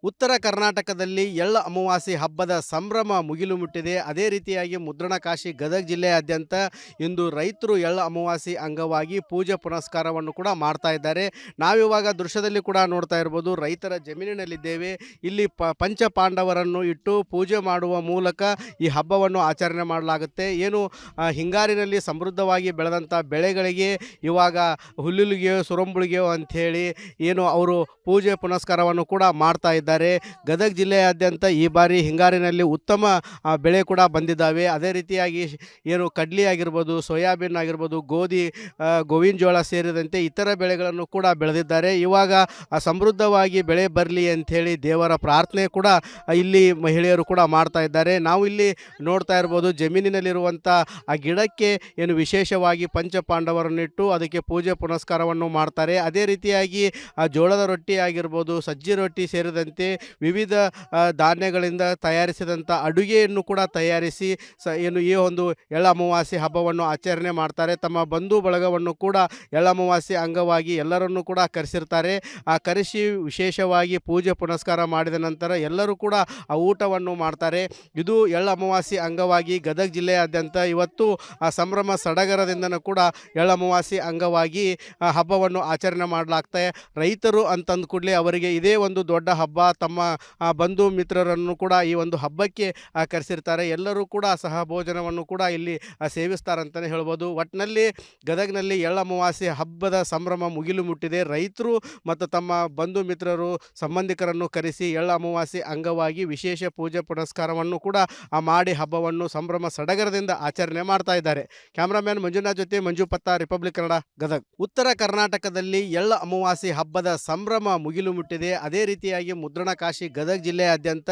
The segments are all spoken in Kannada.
ಉತ್ತರ ಕರ್ನಾಟಕದಲ್ಲಿ ಎಳ್ಳ ಅಮಾವಾಸ್ಯೆ ಹಬ್ಬದ ಸಂಭ್ರಮ ಮುಗಿಲು ಮುಟ್ಟಿದೆ. ಅದೇ ರೀತಿಯಾಗಿ ಮುದ್ರಣಕಾಶಿ ಗದಗ ಜಿಲ್ಲೆಯಾದ್ಯಂತ ಇಂದು ರೈತರು ಎಳ್ಳ ಅಮಾವಾಸ್ಯೆ ಅಂಗವಾಗಿ ಪೂಜೆ ಪುನಸ್ಕಾರವನ್ನು ಕೂಡ ಮಾಡ್ತಾ ಇದ್ದಾರೆ. ನಾವಿವಾಗ ದೃಶ್ಯದಲ್ಲಿ ಕೂಡ ನೋಡ್ತಾ ಇರ್ಬೋದು, ರೈತರ ಜಮೀನಿನಲ್ಲಿದ್ದೇವೆ. ಇಲ್ಲಿ ಪಂಚಪಾಂಡವರನ್ನು ಇಟ್ಟು ಪೂಜೆ ಮಾಡುವ ಮೂಲಕ ಈ ಹಬ್ಬವನ್ನು ಆಚರಣೆ ಮಾಡಲಾಗುತ್ತೆ. ಏನು ಹಿಂಗಾರಿನಲ್ಲಿ ಸಮೃದ್ಧವಾಗಿ ಬೆಳೆದಂಥ ಬೆಳೆಗಳಿಗೆ ಇವಾಗ ಹುಲ್ಲುಲಿಗೆಯೋ ಸುರಂಬುಳಿಗೆಯೋ ಅಂಥೇಳಿ ಏನು ಅವರು ಪೂಜೆ ಪುನಸ್ಕಾರವನ್ನು ಕೂಡ ಮಾಡ್ತಾ ಇದ್ದಾರೆ. ಗದಗ ಜಿಲ್ಲೆಯಾದ್ಯಂತ ಈ ಬಾರಿ ಹಿಂಗಾರಿನಲ್ಲಿ ಉತ್ತಮ ಬೆಳೆ ಕೂಡ ಬಂದಿದ್ದಾವೆ. ಅದೇ ರೀತಿಯಾಗಿ ಏನು ಕಡ್ಲಿ ಆಗಿರ್ಬೋದು, ಸೋಯಾಬೀನ್ ಆಗಿರ್ಬೋದು, ಗೋಧಿ, ಗೋವಿನ ಜೋಳ ಸೇರಿದಂತೆ ಇತರ ಬೆಳೆಗಳನ್ನು ಕೂಡ ಬೆಳೆದಿದ್ದಾರೆ. ಇವಾಗ ಸಮೃದ್ಧವಾಗಿ ಬೆಳೆ ಬರಲಿ ಅಂಥೇಳಿ ದೇವರ ಪ್ರಾರ್ಥನೆ ಕೂಡ ಇಲ್ಲಿ ಮಹಿಳೆಯರು ಕೂಡ ಮಾಡ್ತಾ ಇದ್ದಾರೆ. ನಾವು ಇಲ್ಲಿ ನೋಡ್ತಾ ಇರ್ಬೋದು, ಜಮೀನಿನಲ್ಲಿರುವಂಥ ಆ ಗಿಡಕ್ಕೆ ಏನು ವಿಶೇಷವಾಗಿ ಪಂಚಪಾಂಡವರನ್ನಿಟ್ಟು ಅದಕ್ಕೆ ಪೂಜೆ ಪುನಸ್ಕಾರವನ್ನು ಮಾಡ್ತಾರೆ. ಅದೇ ರೀತಿಯಾಗಿ ಜೋಳದ ರೊಟ್ಟಿ ಆಗಿರ್ಬೋದು, ಸಜ್ಜಿ ರೊಟ್ಟಿ ಸೇರಿದಂತೆ ವಿವಿಧ ಧಾನ್ಯಗಳಿಂದ ತಯಾರಿಸಿದಂಥ ಅಡುಗೆಯನ್ನು ಕೂಡ ತಯಾರಿಸಿ ಏನು ಈ ಒಂದು ಎಳ್ಳ ಅಮಾವಾಸ್ಯೆ ಹಬ್ಬವನ್ನು ಆಚರಣೆ ಮಾಡ್ತಾರೆ. ತಮ್ಮ ಬಂಧು ಬಳಗವನ್ನು ಕೂಡ ಎಳ್ಳ ಅಮಾವಾಸ್ಯೆ ಅಂಗವಾಗಿ ಎಲ್ಲರನ್ನೂ ಕೂಡ ಕರೆಸಿರ್ತಾರೆ. ಕರೆಸಿ ವಿಶೇಷವಾಗಿ ಪೂಜೆ ಪುನಸ್ಕಾರ ಮಾಡಿದ ನಂತರ ಎಲ್ಲರೂ ಕೂಡ ಆ ಊಟವನ್ನು ಮಾಡ್ತಾರೆ. ಇದು ಎಳ್ಳ ಅಮಾವಾಸ್ಯೆ ಅಂಗವಾಗಿ ಗದಗ ಜಿಲ್ಲೆಯಾದ್ಯಂತ ಇವತ್ತು ಸಂಭ್ರಮ ಸಡಗರದಿಂದನೂ ಕೂಡ ಎಳ್ಳ ಅಮಾವಾಸ್ಯೆ ಅಂಗವಾಗಿ ಹಬ್ಬವನ್ನು ಆಚರಣೆ ಮಾಡಲಾಗ್ತದೆ. ರೈತರು ಅಂತಂದ ಕೂಡಲೇ ಅವರಿಗೆ ಇದೇ ಒಂದು ದೊಡ್ಡ ಹಬ್ಬ. ತಮ್ಮ ಬಂಧು ಮಿತ್ರರನ್ನು ಕೂಡ ಈ ಒಂದು ಹಬ್ಬಕ್ಕೆ ಕರೆಸಿರ್ತಾರೆ. ಎಲ್ಲರೂ ಕೂಡ ಸಹಭೋಜನವನ್ನು ಕೂಡ ಇಲ್ಲಿ ಸೇವಿಸ್ತಾರಂತಲೇ ಹೇಳ್ಬೋದು. ಒಟ್ಟಿನಲ್ಲಿ ಗದಗಿನಲ್ಲಿ ಎಳ್ಳ ಅಮಾವಾಸ್ಯೆ ಹಬ್ಬದ ಸಂಭ್ರಮ ಮುಗಿಲು ಮುಟ್ಟಿದೆ. ರೈತರು ಮತ್ತು ತಮ್ಮ ಬಂಧು ಮಿತ್ರರು ಸಂಬಂಧಿಕರನ್ನು ಕರೆಸಿ ಎಳ್ಳ ಅಮಾವಾಸ್ಯೆ ಅಂಗವಾಗಿ ವಿಶೇಷ ಪೂಜೆ ಪುನಸ್ಕಾರವನ್ನು ಕೂಡ ಮಾಡಿ ಹಬ್ಬವನ್ನು ಸಂಭ್ರಮ ಸಡಗರದಿಂದ ಆಚರಣೆ ಮಾಡ್ತಾ ಇದ್ದಾರೆ. ಕ್ಯಾಮ್ರಾಮ್ಯಾನ್ ಮಂಜುನಾಥ್ ಜೊತೆ ಮಂಜು ಪತ್ತ, ರಿಪಬ್ಲಿಕ್ ಕನ್ನಡ, ಗದಗ. ಉತ್ತರ ಕರ್ನಾಟಕದಲ್ಲಿ ಎಳ್ಳ ಅಮಾವಾಸ್ಯೆ ಹಬ್ಬದ ಸಂಭ್ರಮ ಮುಗಿಲು ಮುಟ್ಟಿದೆ. ಅದೇ ರೀತಿಯಾಗಿ ಮುದ್ರಣಕಾಶಿ ಗದಗ ಜಿಲ್ಲೆಯಾದ್ಯಂತ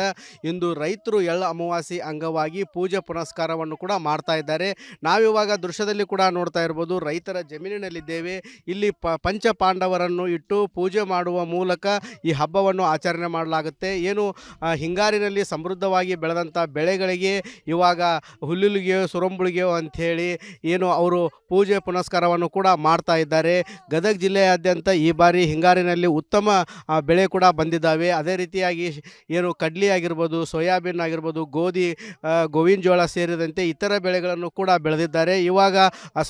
ಇಂದು ರೈತರು ಎಳ್ಳ ಅಮಾವಾಸ್ಯೆ ಅಂಗವಾಗಿ ಪೂಜೆ ಪುನಸ್ಕಾರವನ್ನು ಕೂಡ ಮಾಡ್ತಾ ಇದ್ದಾರೆ. ನಾವಿವಾಗ ದೃಶ್ಯದಲ್ಲಿ ಕೂಡ ನೋಡ್ತಾ ಇರ್ಬೋದು, ರೈತರ ಜಮೀನಿನಲ್ಲಿದ್ದೇವೆ. ಇಲ್ಲಿ ಪಂಚಪಾಂಡವರನ್ನು ಇಟ್ಟು ಪೂಜೆ ಮಾಡುವ ಮೂಲಕ ಈ ಹಬ್ಬವನ್ನು ಆಚರಣೆ ಮಾಡಲಾಗುತ್ತೆ. ಏನು ಹಿಂಗಾರಿನಲ್ಲಿ ಸಮೃದ್ಧವಾಗಿ ಬೆಳೆದಂಥ ಬೆಳೆಗಳಿಗೆ ಇವಾಗ ಹುಲ್ಲುಲಿಗೆಯೋ ಸುರಂಬುಳಿಗೆಯೋ ಅಂಥೇಳಿ ಏನು ಅವರು ಪೂಜೆ ಪುನಸ್ಕಾರವನ್ನು ಕೂಡ ಮಾಡ್ತಾ ಇದ್ದಾರೆ. ಗದಗ ಜಿಲ್ಲೆಯಾದ್ಯಂತ ಈ ಬಾರಿ ಹಿಂಗಾರಿನಲ್ಲಿ ಉತ್ತಮ ಬೆಳೆ ಕೂಡ ಬಂದಿದ್ದಾವೆ. ಅದೇ ರೀತಿಯಾಗಿ ಏನು ಕಡ್ಲಿ ಆಗಿರ್ಬೋದು, ಸೋಯಾಬೀನ್ ಆಗಿರ್ಬೋದು, ಗೋಧಿ, ಗೋವಿನ ಜೋಳ ಸೇರಿದಂತೆ ಇತರ ಬೆಳೆಗಳನ್ನು ಕೂಡ ಬೆಳೆದಿದ್ದಾರೆ. ಇವಾಗ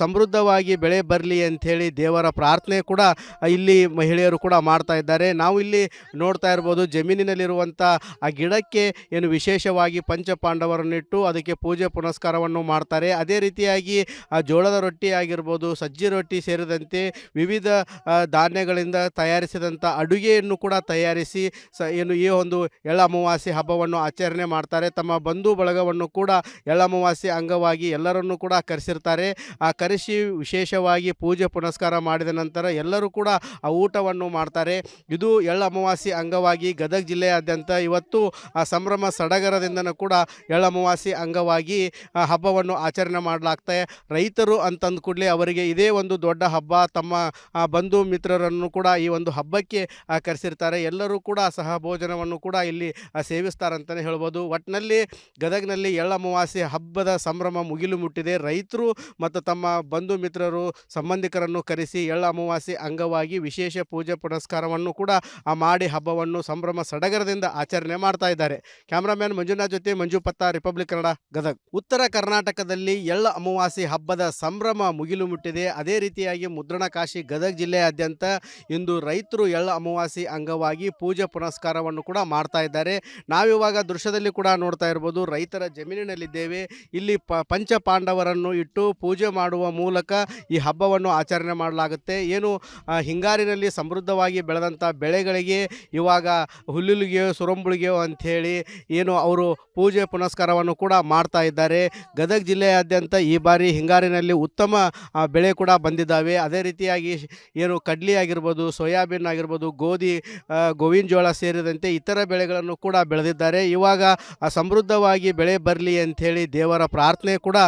ಸಮೃದ್ಧವಾಗಿ ಬೆಳೆ ಬರಲಿ ಅಂಥೇಳಿ ದೇವರ ಪ್ರಾರ್ಥನೆ ಕೂಡ ಇಲ್ಲಿ ಮಹಿಳೆಯರು ಕೂಡ ಮಾಡ್ತಾ ಇದ್ದಾರೆ. ನಾವು ಇಲ್ಲಿ ನೋಡ್ತಾ ಇರ್ಬೋದು, ಜಮೀನಿನಲ್ಲಿರುವಂಥ ಆ ಗಿಡಕ್ಕೆ ಏನು ವಿಶೇಷವಾಗಿ ಪಂಚಪಾಂಡವರನ್ನಿಟ್ಟು ಅದಕ್ಕೆ ಪೂಜೆ ಪುನಸ್ಕಾರವನ್ನು ಮಾಡ್ತಾರೆ. ಅದೇ ರೀತಿಯಾಗಿ ಜೋಳದ ರೊಟ್ಟಿ ಆಗಿರ್ಬೋದು, ಸಜ್ಜಿ ರೊಟ್ಟಿ ಸೇರಿದಂತೆ ವಿವಿಧ ಧಾನ್ಯಗಳಿಂದ ತಯಾರಿಸಿದಂಥ ಅಡುಗೆಯನ್ನು ಕೂಡ ತಯಾರಿಸಿ ಏನು ಈ ಒಂದು ಎಳ್ಳ ಅಮಾವಾಸ್ಯೆ ಹಬ್ಬವನ್ನು ಆಚರಣೆ ಮಾಡ್ತಾರೆ. ತಮ್ಮ ಬಂಧು ಬಳಗವನ್ನು ಕೂಡ ಎಳ್ಳ ಅಮಾವಾಸ್ಯೆ ಅಂಗವಾಗಿ ಎಲ್ಲರನ್ನೂ ಕೂಡ ಕರೆಸಿರ್ತಾರೆ. ಕರೆಸಿ ವಿಶೇಷವಾಗಿ ಪೂಜೆ ಪುನಸ್ಕಾರ ಮಾಡಿದ ನಂತರ ಎಲ್ಲರೂ ಕೂಡ ಆ ಊಟವನ್ನು ಮಾಡ್ತಾರೆ. ಇದು ಎಳ್ಳ ಅಮಾವಾಸ್ಯೆ ಅಂಗವಾಗಿ ಗದಗ ಜಿಲ್ಲೆಯಾದ್ಯಂತ ಇವತ್ತು ಸಂಭ್ರಮ ಸಡಗರದಿಂದನೂ ಕೂಡ ಎಳ್ಳ ಅಮಾವಾಸ್ಯೆ ಅಂಗವಾಗಿ ಹಬ್ಬವನ್ನು ಆಚರಣೆ ಮಾಡಲಾಗ್ತದೆ. ರೈತರು ಅಂತಂದ ಕೂಡಲೇ ಅವರಿಗೆ ಇದೇ ಒಂದು ದೊಡ್ಡ ಹಬ್ಬ. ತಮ್ಮ ಬಂಧು ಮಿತ್ರರನ್ನು ಕೂಡ ಈ ಒಂದು ಹಬ್ಬಕ್ಕೆ ಕರೆಸಿರ್ತಾರೆ. ಎಲ್ಲರೂ ಕೂಡ ಸಹಭೋಜನವನ್ನು ಕೂಡ ಇಲ್ಲಿ ಸೇವಿಸ್ತಾರಂತಲೇ ಹೇಳ್ಬೋದು. ಒಟ್ಟಿನಲ್ಲಿ ಗದಗಿನಲ್ಲಿ ಎಳ್ಳ ಅಮಾವಾಸ್ಯೆ ಹಬ್ಬದ ಸಂಭ್ರಮ ಮುಗಿಲು ಮುಟ್ಟಿದೆ. ರೈತರು ಮತ್ತು ತಮ್ಮ ಬಂಧು ಮಿತ್ರರು ಸಂಬಂಧಿಕರನ್ನು ಕರೆಸಿ ಎಳ್ಳ ಅಮಾವಾಸ್ಯೆ ಅಂಗವಾಗಿ ವಿಶೇಷ ಪೂಜೆ ಪುನಸ್ಕಾರವನ್ನು ಕೂಡ ಮಾಡಿ ಹಬ್ಬವನ್ನು ಸಂಭ್ರಮ ಸಡಗರದಿಂದ ಆಚರಣೆ ಮಾಡ್ತಾ ಇದ್ದಾರೆ. ಕ್ಯಾಮ್ರಾಮ್ಯಾನ್ ಮಂಜುನಾಥ್ ಜೊತೆ ಮಂಜು ಪತ್ತ, ರಿಪಬ್ಲಿಕ್ ಕನ್ನಡ, ಗದಗ. ಉತ್ತರ ಕರ್ನಾಟಕದಲ್ಲಿ ಎಳ್ಳ ಅಮಾವಾಸ್ಯೆ ಹಬ್ಬದ ಸಂಭ್ರಮ ಮುಗಿಲು ಮುಟ್ಟಿದೆ. ಅದೇ ರೀತಿಯಾಗಿ ಮುದ್ರಣಕಾಶಿ ಗದಗ ಜಿಲ್ಲೆಯಾದ್ಯಂತ ಇಂದು ರೈತರು ಎಳ್ಳ ಅಮಾವಾಸ್ಯೆ ಅಂಗವಾಗಿ ಪೂಜೆ ಪುನಸ್ಕಾರವನ್ನು ಕೂಡ ಮಾಡ್ತಾ ಇದ್ದಾರೆ. ನಾವಿವಾಗ ದೃಶ್ಯದಲ್ಲಿ ಕೂಡ ನೋಡ್ತಾ ಇರ್ಬೋದು, ರೈತರ ಜಮೀನಿನಲ್ಲಿದ್ದೇವೆ. ಇಲ್ಲಿ ಪಂಚಪಾಂಡವರನ್ನು ಇಟ್ಟು ಪೂಜೆ ಮಾಡುವ ಮೂಲಕ ಈ ಹಬ್ಬವನ್ನು ಆಚರಣೆ ಮಾಡಲಾಗುತ್ತೆ. ಏನು ಹಿಂಗಾರಿನಲ್ಲಿ ಸಮೃದ್ಧವಾಗಿ ಬೆಳೆದಂಥ ಬೆಳೆಗಳಿಗೆ ಇವಾಗ ಹುಲ್ಲುಲಿಗೆಯೋ ಸುರಂಬುಳಿಗೆಯೋ ಅಂಥೇಳಿ ಏನು ಅವರು ಪೂಜೆ ಪುನಸ್ಕಾರವನ್ನು ಕೂಡ ಮಾಡ್ತಾ ಇದ್ದಾರೆ. ಗದಗ ಜಿಲ್ಲೆಯಾದ್ಯಂತ ಈ ಬಾರಿ ಹಿಂಗಾರಿನಲ್ಲಿ ಉತ್ತಮ ಬೆಳೆ ಕೂಡ ಬಂದಿದ್ದಾವೆ. ಅದೇ ರೀತಿಯಾಗಿ ಏನು ಕಡ್ಲಿ ಆಗಿರ್ಬೋದು, ಸೋಯಾಬೀನ್ ಆಗಿರ್ಬೋದು, ಗೋಧಿ, ಗೋವಿನ ಜೋಳ ಸೇರಿದಂತೆ ಇತರ ಬೆಳೆಗಳನ್ನು ಕೂಡ ಬೆಳೆದಿದ್ದಾರೆ. ಇವಾಗ ಸಮೃದ್ಧವಾಗಿ ಬೆಳೆ ಬರಲಿ ಅಂಥೇಳಿ ದೇವರ ಪ್ರಾರ್ಥನೆ ಕೂಡ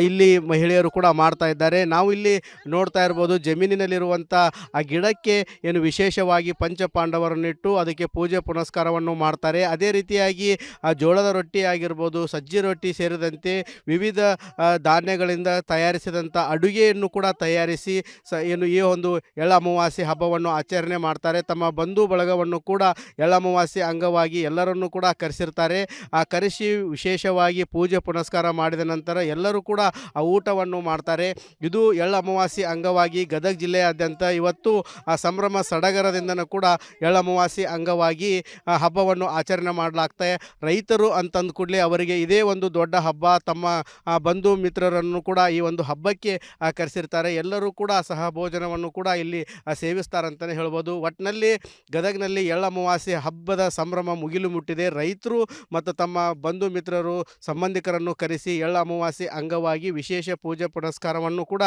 ಇಲ್ಲಿ ಮಹಿಳೆಯರು ಕೂಡ ಮಾಡ್ತಾ ಇದ್ದಾರೆ. ನಾವು ಇಲ್ಲಿ ನೋಡ್ತಾ ಇರ್ಬೋದು, ಜಮೀನಿನಲ್ಲಿರುವಂಥ ಆ ಗಿಡಕ್ಕೆ ಏನು ವಿಶೇಷವಾಗಿ ಪಂಚಪಾಂಡವರನ್ನಿಟ್ಟು ಅದಕ್ಕೆ ಪೂಜೆ ಪುನಸ್ಕಾರವನ್ನು ಮಾಡ್ತಾರೆ. ಅದೇ ರೀತಿಯಾಗಿ ಜೋಳದ ರೊಟ್ಟಿ ಆಗಿರ್ಬೋದು, ಸಜ್ಜಿ ರೊಟ್ಟಿ ಸೇರಿದಂತೆ ವಿವಿಧ ಧಾನ್ಯಗಳಿಂದ ತಯಾರಿಸಿದಂಥ ಅಡುಗೆಯನ್ನು ಕೂಡ ತಯಾರಿಸಿ ಏನು ಈ ಒಂದು ಎಳ್ಳ ಅಮಾವಾಸ್ಯೆ ಹಬ್ಬವನ್ನು ಆಚರಣೆ ಮಾಡ್ತಾರೆ. ತಮ್ಮ ಬಂಧು ಬಳಗವನ್ನು ಕೂಡ ಎಳ್ಳ ಅಮಾವಾಸ್ಯೆ ಅಂಗವಾಗಿ ಎಲ್ಲರನ್ನೂ ಕೂಡ ಕರೆಸಿರ್ತಾರೆ. ಕರೆಸಿ ವಿಶೇಷವಾಗಿ ಪೂಜೆ ಪುನಸ್ಕಾರ ಮಾಡಿದ ನಂತರ ಎಲ್ಲರೂ ಕೂಡ ಆ ಊಟವನ್ನು ಮಾಡ್ತಾರೆ. ಇದು ಎಳ್ಳು ಅಮಾವಾಸ್ಯೆ ಅಂಗವಾಗಿ ಗದಗ ಜಿಲ್ಲೆಯಾದ್ಯಂತ ಇವತ್ತು ಸಂಭ್ರಮ ಸಡಗರದಿಂದನೂ ಕೂಡ ಎಳ್ಳು ಅಮಾವಾಸ್ಯೆ ಅಂಗವಾಗಿ ಹಬ್ಬವನ್ನು ಆಚರಣೆ ಮಾಡಲಾಗ್ತದೆ. ರೈತರು ಅಂತಂದ ಕೂಡಲೇ ಅವರಿಗೆ ಇದೇ ಒಂದು ದೊಡ್ಡ ಹಬ್ಬ. ತಮ್ಮ ಬಂಧು ಮಿತ್ರರನ್ನು ಕೂಡ ಈ ಒಂದು ಹಬ್ಬಕ್ಕೆ ಕರೆಸಿರ್ತಾರೆ. ಎಲ್ಲರೂ ಕೂಡ ಸಹಭೋಜನವನ್ನು ಕೂಡ ಇಲ್ಲಿ ಸೇವಿಸ್ತಾರಂತಲೇ ಹೇಳ್ಬೋದು. ಒಟ್ಟಿನಲ್ಲಿ ಗದಗಿನಲ್ಲಿ ಎಳ್ಳು ಅಮಾವಾಸ್ಯೆ ಹಬ್ಬದ ಸಂಭ್ರಮ ಮುಗಿಲು ಮುಟ್ಟಿದೆ. ರೈತರು ಮತ್ತು ತಮ್ಮ ಬಂಧು ಮಿತ್ರರು ಸಂಬಂಧಿಕರನ್ನು ಕರೆಸಿ ಎಳ್ಳು ಅಮಾವಾಸ್ಯೆ ಅಂಗವಾಗಿ ವಿಶೇಷ ಪೂಜೆ ಪುನಸ್ಕಾರವನ್ನು ಕೂಡ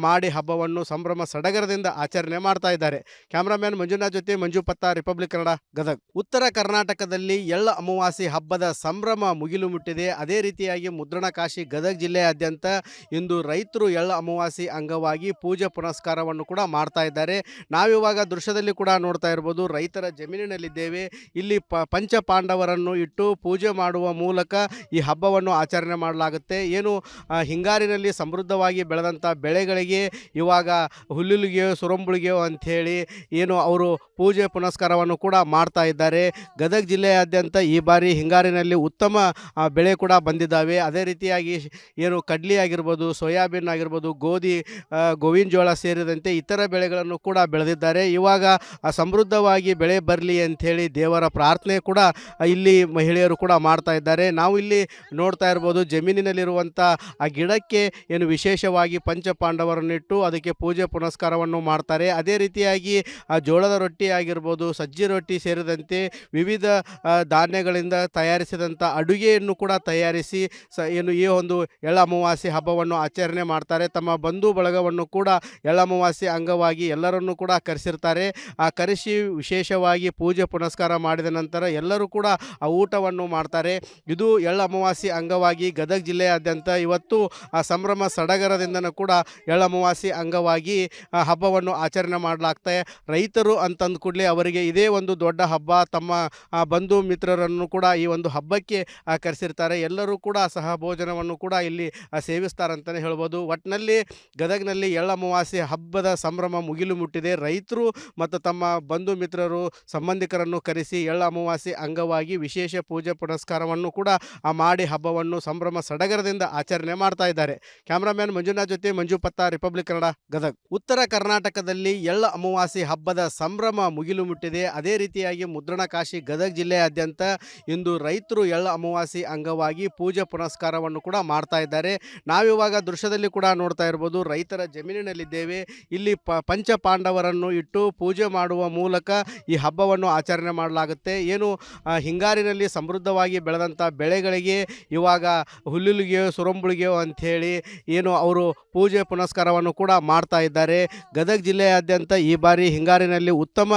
ಮಾಡಿ ಹಬ್ಬವನ್ನು ಸಂಭ್ರಮ ಸಡಗರದಿಂದ ಆಚರಣೆ ಮಾಡ್ತಾ ಇದ್ದಾರೆ. ಕ್ಯಾಮ್ರಾಮ್ಯಾನ್ ಮಂಜುನಾಥ್ ಜೊತೆ ಮಂಜು ಪತ್ತ, ರಿಪಬ್ಲಿಕ್ ಕನ್ನಡ, ಗದಗ್. ಉತ್ತರ ಕರ್ನಾಟಕದಲ್ಲಿ ಎಳ್ಳು ಅಮಾವಾಸ್ಯೆ ಹಬ್ಬದ ಸಂಭ್ರಮ ಮುಗಿಲು ಮುಟ್ಟಿದೆ. ಅದೇ ರೀತಿಯಾಗಿ ಮುದ್ರಣಕಾಶಿ ಗದಗ ಜಿಲ್ಲೆಯಾದ್ಯಂತ ಇಂದು ರೈತರು ಎಳ್ಳು ಅಮಾವಾಸ್ಯೆ ಅಂಗವಾಗಿ ಪೂಜೆ ಪುನಸ್ಕಾರವನ್ನು ಕೂಡ ಮಾಡ್ತಾ ಇದ್ದಾರೆ. ನಾವಿವಾಗ ದೃಶ್ಯದಲ್ಲಿ ಕೂಡ ನೋಡ್ತಾ ಇರ್ಬೋದು, ರೈತರ ಜಮೀನಿನಲ್ಲಿದ್ದೇವೆ. ಇಲ್ಲಿ ಪಂಚ ಪಾಂಡವರನ್ನು ಇಟ್ಟು ಪೂಜೆ ಮಾಡುವ ಮೂಲಕ ಈ ಹಬ್ಬವನ್ನು ಆಚರಣೆ ಮಾಡಲಾಗುತ್ತೆ. ಏನು ಹಿಂಗಾರಿನಲ್ಲಿ ಸಮೃದ್ಧವಾಗಿ ಬೆಳೆದಂಥ ಬೆಳೆಗಳಿಗೆ ಇವಾಗ ಹುಲ್ಲುಲಿಗೆಯೋ ಸುರಂಬುಳಿಗೆಯೋ ಅಂಥೇಳಿ ಏನು ಅವರು ಪೂಜೆ ಪುನಸ್ಕಾರವನ್ನು ಕೂಡ ಮಾಡ್ತಾ ಇದ್ದಾರೆ. ಗದಗ ಜಿಲ್ಲೆಯಾದ್ಯಂತ ಈ ಬಾರಿ ಹಿಂಗಾರಿನಲ್ಲಿ ಉತ್ತಮ ಬೆಳೆ ಕೂಡ ಬಂದಿದ್ದಾವೆ. ಅದೇ ರೀತಿಯಾಗಿ ಏನು ಕಡ್ಲಿ ಆಗಿರ್ಬೋದು, ಸೋಯಾಬೀನ್ ಆಗಿರ್ಬೋದು, ಗೋಧಿ, ಗೋವಿನ ಜೋಳ ಸೇರಿದಂತೆ ಇತರ ಬೆಳೆಗಳನ್ನು ಕೂಡ ಬೆಳೆದಿದ್ದಾರೆ. ಇವಾಗ ಸಮೃದ್ಧವಾಗಿ ಬೆಳೆ ಬರಲಿ ಅಂಥೇಳಿ ದೇವರ ಪ್ರಾರ್ಥನೆ ಕೂಡ ಇಲ್ಲಿ ಮಹಿಳೆಯರು ಕೂಡ ಮಾಡ್ತಾ ಇದ್ದಾರೆ. ನಾವು ಇಲ್ಲಿ ನೋಡ್ತಾ ಇರ್ಬೋದು, ಜಮೀನಿನಲ್ಲಿರುವಂಥ ಆ ಗಿಡಕ್ಕೆ ಏನು ವಿಶೇಷವಾಗಿ ಪಂಚಪಾಂಡವರನ್ನಿಟ್ಟು ಅದಕ್ಕೆ ಪೂಜೆ ಪುನಸ್ಕಾರವನ್ನು ಮಾಡ್ತಾರೆ. ಅದೇ ರೀತಿಯಾಗಿ ಜೋಳದ ರೊಟ್ಟಿ ಆಗಿರ್ಬೋದು, ಸಜ್ಜಿ ರೊಟ್ಟಿ ಸೇರಿದಂತೆ ವಿವಿಧ ಧಾನ್ಯಗಳಿಂದ ತಯಾರಿಸಿದಂಥ ಅಡುಗೆಯನ್ನು ಕೂಡ ತಯಾರಿಸಿ ಏನು ಈ ಒಂದು ಎಳ್ಳು ಅಮಾವಾಸ್ಯೆ ಹಬ್ಬವನ್ನು ಆಚರಣೆ ಮಾಡ್ತಾರೆ. ತಮ್ಮ ಬಂಧು ಬಳಗವನ್ನು ಕೂಡ ಎಳ್ಳು ಅಮಾವಾಸ್ಯೆ ಅಂಗವಾಗಿ ಎಲ್ಲರನ್ನೂ ಕೂಡ ಕರೆಸಿರ್ತಾರೆ. ಕರೆಸಿ ವಿಶೇಷವಾಗಿ ಪೂಜೆ ಪುನಸ್ಕಾರ ಮಾಡಿದ ನಂತರ ಎಲ್ಲರೂ ಕೂಡ ಆ ಊಟವನ್ನು ಮಾಡ್ತಾರೆ. ಇದು ಎಳ್ಳು ಅಮಾವಾಸ್ಯೆ ಅಂಗವಾಗಿ ಗದಗ ಜಿಲ್ಲೆಯಾದ್ಯಂತ ಇವತ್ತು ಸಂಭ್ರಮ ಸಡಗರದಿಂದನೂ ಕೂಡ ಎಳ್ಳು ಅಮಾವಾಸ್ಯೆ ಅಂಗವಾಗಿ ಹಬ್ಬವನ್ನು ಆಚರಣೆ ಮಾಡಲಾಗ್ತದೆ. ರೈತರು ಅಂತಂದ ಕೂಡಲೇ ಅವರಿಗೆ ಇದೇ ಒಂದು ದೊಡ್ಡ ಹಬ್ಬ. ತಮ್ಮ ಬಂಧು ಮಿತ್ರರನ್ನು ಕೂಡ ಈ ಒಂದು ಹಬ್ಬಕ್ಕೆ ಕರೆಸಿರ್ತಾರೆ. ಎಲ್ಲರೂ ಕೂಡ ಸಹಭೋಜನವನ್ನು ಕೂಡ ಇಲ್ಲಿ ಸೇವಿಸ್ತಾರಂತಲೇ ಹೇಳ್ಬೋದು. ಒಟ್ಟಿನಲ್ಲಿ ಗದಗಿನಲ್ಲಿ ಎಳ್ಳು ಅಮಾವಾಸ್ಯೆ ಹಬ್ಬದ ಸಂಭ್ರಮ ಮುಗಿಲು ಮುಟ್ಟಿದೆ. ರೈತರು ಮತ್ತು ತಮ್ಮ ಬಂಧು ಮಿತ್ರರು ಸಂಬಂಧಿಕರನ್ನು ಕರೆಸಿ ಎಳ್ಳು ಅಮಾವಾಸ್ಯೆ ಅಂಗವಾಗಿ ವಿಶೇಷ ಪೂಜೆ ಪುನಸ್ಕಾರವನ್ನು ಕೂಡ ಮಾಡಿ ಹಬ್ಬವನ್ನು ಸಂಭ್ರಮ ಸಡಗರದಿಂದ ಆಚರಣೆ ಮಾಡ್ತಾ ಇದ್ದಾರೆ. ಕ್ಯಾಮ್ರಾಮ್ಯಾನ್ ಮಂಜುನಾಥ್ ಜೊತೆ ಮಂಜು ಪತ್ತ, ರಿಪಬ್ಲಿಕ್ ಕನ್ನಡ, ಗದಗ್. ಉತ್ತರ ಕರ್ನಾಟಕದಲ್ಲಿ ಎಳ್ಳು ಅಮಾವಾಸ್ಯೆ ಹಬ್ಬದ ಸಂಭ್ರಮ ಮುಗಿಲು ಮುಟ್ಟಿದೆ. ಅದೇ ರೀತಿಯಾಗಿ ಮುದ್ರಣಕಾಶಿ ಗದಗ ಜಿಲ್ಲೆಯಾದ್ಯಂತ ಇಂದು ರೈತರು ಎಳ್ಳು ಅಮಾವಾಸ್ಯೆ ಅಂಗವಾಗಿ ಪೂಜೆ ಪುನಸ್ಕಾರವನ್ನು ಕೂಡ ಮಾಡ್ತಾ ಇದ್ದಾರೆ. ನಾವಿವಾಗ ದೃಶ್ಯದಲ್ಲಿ ಕೂಡ ನೋಡ್ತಾ ಇರ್ಬೋದು, ರೈತರ ಜಮೀನಿನಲ್ಲಿದ್ದೇವೆ. ಇಲ್ಲಿ ಪಂಚ ಪಾಂಡವರನ್ನು ಇಟ್ಟು ಪೂಜೆ ಮಾಡುವ ಮೂಲಕ ಈ ಹಬ್ಬವನ್ನು ಆಚರಣೆ ಮಾಡಲಾಗುತ್ತೆ. ಏನು ಹಿಂಗಾರಿನಲ್ಲಿ ಸಮೃದ್ಧವಾಗಿ ಬೆಳೆದಂಥ ಬೆಳೆಗಳಿಗೆ ಇವಾಗ ಹುಲ್ಲುಲಿಗೆಯೋ ಸುರಂಬುಳಿಗೆಯೋ ಅಂಥೇಳಿ ಏನು ಅವರು ಪೂಜೆ ಪುನಸ್ಕಾರವನ್ನು ಕೂಡ ಮಾಡ್ತಾ ಇದ್ದಾರೆ. ಗದಗ ಜಿಲ್ಲೆಯಾದ್ಯಂತ ಈ ಬಾರಿ ಹಿಂಗಾರಿನಲ್ಲಿ ಉತ್ತಮ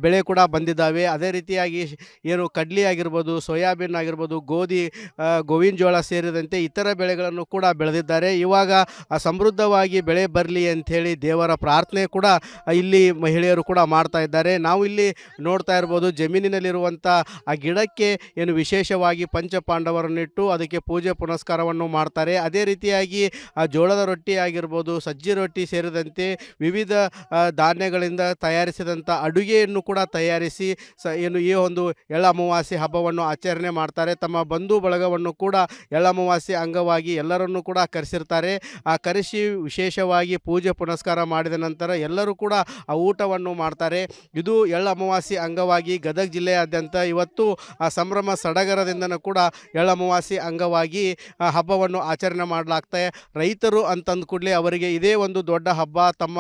ಬೆಳೆ ಕೂಡ ಬಂದಿದ್ದಾವೆ. ಅದೇ ರೀತಿಯಾಗಿ ಏನು ಕಡ್ಲಿ ಆಗಿರ್ಬೋದು, ಸೋಯಾಬೀನ್ ಆಗಿರ್ಬೋದು, ಗೋಧಿ, ಗೋವಿನ ಜೋಳ ಸೇರಿದಂತೆ ಇತರ ಬೆಳೆಗಳನ್ನು ಕೂಡ ಬೆಳೆದಿದ್ದಾರೆ. ಇವಾಗ ಸಮೃದ್ಧವಾಗಿ ಬೆಳೆ ಬರಲಿ ಅಂಥೇಳಿ ದೇವರ ಪ್ರಾರ್ಥನೆ ಕೂಡ ಇಲ್ಲಿ ಮಹಿಳೆಯರು ಕೂಡ ಮಾಡ್ತಾ ಇದ್ದಾರೆ. ನಾವು ಇಲ್ಲಿ ನೋಡ್ತಾ ಇರ್ಬೋದು, ಜಮೀನಿನಲ್ಲಿರುವಂಥ ಆ ಗಿಡಕ್ಕೆ ಏನು ವಿಶೇಷವಾಗಿ ಪಂಚಪಾಂಡವರನ್ನಿಟ್ಟು ಅದಕ್ಕೆ ಪೂಜೆ ಪುನಸ್ಕಾರವನ್ನು ಮಾಡ್ತಾರೆ. ಅದೇ ರೀತಿಯಾಗಿ ಜೋಳದ ರೊಟ್ಟಿ ಆಗಿರ್ಬೋದು, ಸಜ್ಜಿ ರೊಟ್ಟಿ ಸೇರಿದಂತೆ ವಿವಿಧ ಧಾನ್ಯಗಳಿಂದ ತಯಾರಿಸಿದಂಥ ಅಡುಗೆಯನ್ನು ಕೂಡ ತಯಾರಿಸಿ ಏನು ಈ ಒಂದು ಎಳ್ಳು ಅಮಾವಾಸ್ಯೆ ಹಬ್ಬವನ್ನು ಆಚರಣೆ ಮಾಡ್ತಾರೆ. ತಮ್ಮ ಬಂಧು ಬಳಗವನ್ನು ಕೂಡ ಎಳ್ಳು ಅಮಾವಾಸ್ಯೆ ಅಂಗವಾಗಿ ಎಲ್ಲರನ್ನೂ ಕೂಡ ಕರೆಸಿರ್ತಾರೆ. ಕರೆಸಿ ವಿಶೇಷವಾಗಿ ಪೂಜೆ ಪುನಸ್ಕಾರ ಮಾಡಿದ ನಂತರ ಎಲ್ಲರೂ ಕೂಡ ಆ ಊಟವನ್ನು ಮಾಡ್ತಾರೆ. ಇದು ಎಳ್ಳು ಅಮಾವಾಸ್ಯೆ ಅಂಗವಾಗಿ ಗದಗ ಜಿಲ್ಲೆಯಾದ್ಯಂತ ಇವತ್ತು ಸಂಭ್ರಮ ಸಡಗರದಿಂದನೂ ಕೂಡ ಎಳ್ಳು ಅಮಾವಾಸ್ಯೆ ಅಂಗವಾಗಿ ಹಬ್ಬವನ್ನು ಆಚರಣೆ ಮಾಡಲಾಗ್ತದೆ. ರೈತರು ಅಂತಂದ ಕೂಡಲೇ ಅವರಿಗೆ ಇದೇ ಒಂದು ದೊಡ್ಡ ಹಬ್ಬ. ತಮ್ಮ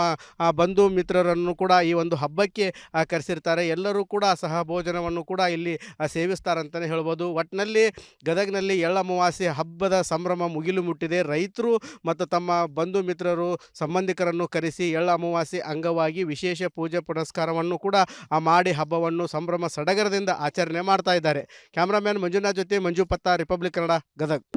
ಬಂಧು ಮಿತ್ರರನ್ನು ಕೂಡ ಈ ಒಂದು ಹಬ್ಬಕ್ಕೆ ಕರೆಸಿರ್ತಾರೆ. ಎಲ್ಲರೂ ಕೂಡ ಸಹಭೋಜನವನ್ನು ಕೂಡ ಇಲ್ಲಿ ಸೇವಿಸ್ತಾರಂತಲೇ ಹೇಳ್ಬೋದು. ಒಟ್ಟಿನಲ್ಲಿ ಗದಗಿನಲ್ಲಿ ಎಳ್ಳು ಅಮಾವಾಸ್ಯೆ ಹಬ್ಬದ ಸಂಭ್ರಮ ಮುಗಿಲು ಮುಟ್ಟಿದೆ. ರೈತರು ಮತ್ತು ತಮ್ಮ ಬಂಧು ಮಿತ್ರರು ಸಂಬಂಧಿಕರನ್ನು ಕರೆಸಿ ಎಳ್ಳು ಅಮಾವಾಸ್ಯೆ ಅಂಗವಾಗಿ ವಿಶೇಷ ಪೂಜೆ ಪುನಸ್ಕಾರವನ್ನು ಕೂಡ ಮಾಡಿ ಹಬ್ಬವನ್ನು ಸಂಭ್ರಮ ಸಡಗರದಿಂದ ಆಚರಣೆ ಮಾಡ್ತಾ ಇದ್ದಾರೆ. ಕ್ಯಾಮ್ರಾಮ್ಯಾನ್ ಮಂಜುನಾಥ್ ಜೊತೆ ಮಂಜು ಪತ್ತ, ರಿಪಬ್ಲಿಕ್ ಕನ್ನಡ, ಗದಗ್.